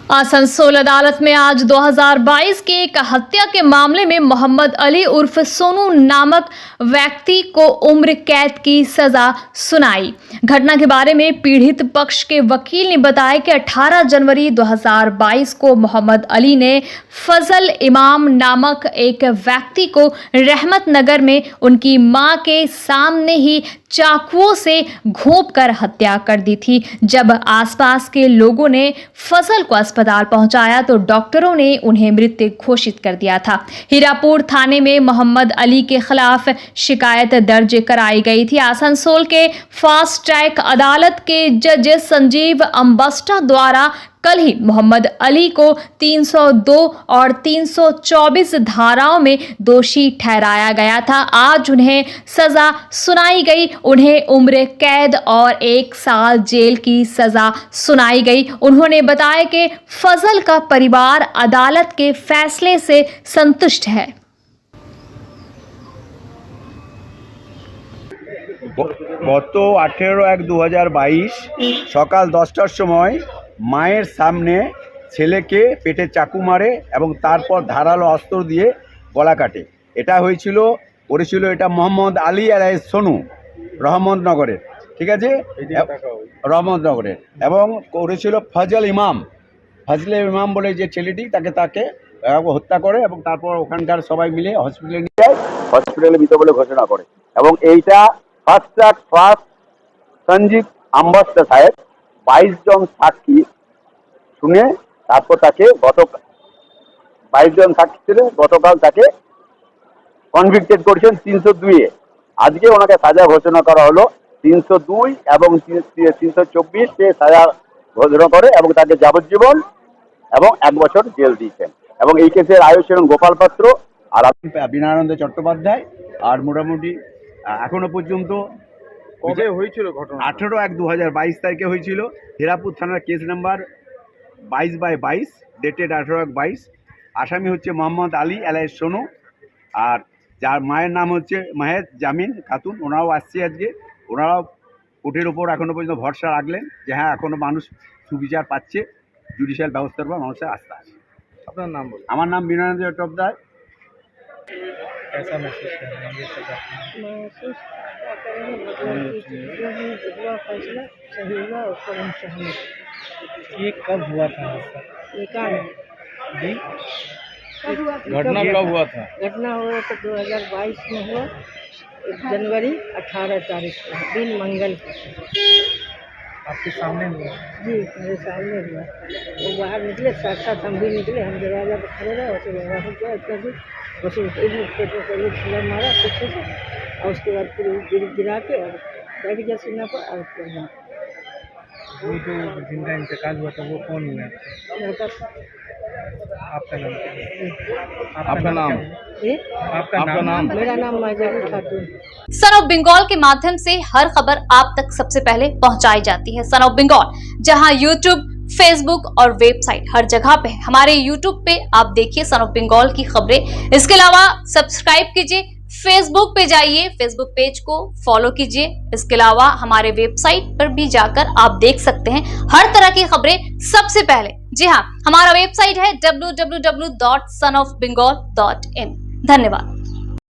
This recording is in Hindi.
आसनसोल अदालत में आज 2022 के एक हत्या के मामले में मोहम्मद अली उर्फ सोनू नामक व्यक्ति को उम्र कैद की सजा सुनाई। घटना के बारे में पीड़ित पक्ष के वकील ने बताया कि 18 जनवरी 2022 को मोहम्मद अली ने फजल इमाम नामक एक व्यक्ति को रहमत नगर में उनकी मां के सामने ही चाकुओं से घोंपकर हत्या कर दी थी। जब आसपास के लोगों ने फजल को अस्पताल पहुंचाया तो डॉक्टरों ने उन्हें मृत घोषित कर दिया था। हीरापुर थाने में मोहम्मद अली के खिलाफ शिकायत दर्ज कराई गई थी। आसनसोल के फास्ट ट्रैक अदालत के जज संजीव अंबस्टा द्वारा कल ही मोहम्मद अली को 302 और 324 धाराओं में दोषी ठहराया गया था। आज उन्हें सजा सुनाई गई। उन्हें उम्र कैद और 1 साल जेल की सजा सुनाई गई। उन्होंने बताया कि फजल का परिवार अदालत के फैसले से संतुष्ट है। গত 18/1/2022 সকাল 10টার সময় মায়ের সামনে ছেলেকে পেটে চাকু মারে এবং তারপর ধারালো অস্ত্র দিয়ে গলা কাটে। এটা করেছিল এটা মোহাম্মদ আলী আলাইহিস সোনু রহমতনগরের, ঠিক আছে, রহমতনগরের, এবং করেছিল ফজল ইমাম বলে যে ছেলেটি তাকে হত্যা করে এবং তারপর ওখানকার সবাই মিলে হসপিটালে নিয়ে যায়, হসপিটালে মৃত বলে ঘোষণা করে। এবং এইটা ফার্স্ট সঞ্জীব আম্বাস্তা সাহেব 22 জন সাক্ষী শুনে তারপর তাকে 22 জন সাক্ষী ছিল, গতকাল তাকে কনভিক্টেড করেছেন 302-এ। আজকে ওনাকে সাজা ঘোষণা করা হলো 302 এবং 324-এ সাজা ঘোষণা করে এবং তাকে যাবজ্জীবন এবং 1 বছর জেল দিয়েছেন। এবং এই কেসের আয়ু ছিলেন গোপাল পাত্র আর বিনয়ানন্দ চট্টোপাধ্যায়। আর মোটামুটি এখনো পর্যন্ত কবে হয়েছিল ঘটনা? 18/1/2022 তারিখে হয়েছিল। হীরাপুর থানার কেস নাম্বার 22/22 ডেটেড 18/1/22। আসামি হচ্ছে মোহাম্মদ আলী আলাইহিস সোনু আর যার মায়ের নাম হচ্ছে মাহেদ জামিন খাতুন। ওনারাও আসছে আজকে। ওনারাও কোর্টের ওপর এখনো পর্যন্ত ভরসা রাখলেন যে হ্যাঁ এখনো মানুষ সুবিচার পাচ্ছে, জুডিশিয়াল ব্যবস্থার উপর মানুষের আস্থা আছে। আপনার নাম বলুন। আমার নাম বিনয়ানন্দ চট্টোপাধ্যায়। कैसा महसूस कर रहे हैं ये सजा? महसूस क्या करेंगे, मतलब कि जो भी हुआ फैसला सही हुआ उसको हम सहमत। ये कब हुआ था हादसा? ये काम जी, कब हुआ? घटना कब हुआ था? घटना हुआ तो 2022 में हुआ, 1 जनवरी 18 तारीख को, दिन मंगल को। आपके सामने हुआ? जी मेरे सामने हुआ। वो बाहर निकले, साथ साथ हम भी निकले। हम दरवाजा पर खड़े रहे, वैसे दरवाजा क्या इतना भी बस एक छिला मारा पीछे से और उसके बाद फिर गिरा के और बैठ गया सीना पर। और वो जो जिनका इंतकाल हुआ था वो कौन हुआ? लड़का आपका नाम? आपका नाम? आपका नाम? मेरा नाम माजरी खातून। सन ऑफ बंगाल के माध्यम से हर खबर आप तक सबसे पहले पहुंचाई जाती है। सन ऑफ बंगाल जहां यूट्यूब, फेसबुक और वेबसाइट हर जगह पे है। हमारे यूट्यूब पे आप देखिए सन ऑफ बंगाल की खबरें। इसके अलावा सब्सक्राइब कीजिए, फेसबुक पे जाइए, फेसबुक पेज को फॉलो कीजिए। इसके अलावा हमारे वेबसाइट पर भी जाकर आप देख सकते हैं हर तरह की खबरें सबसे पहले। जी हाँ, हमारा वेबसाइट है www.sonofbengal.in। धन्यवाद।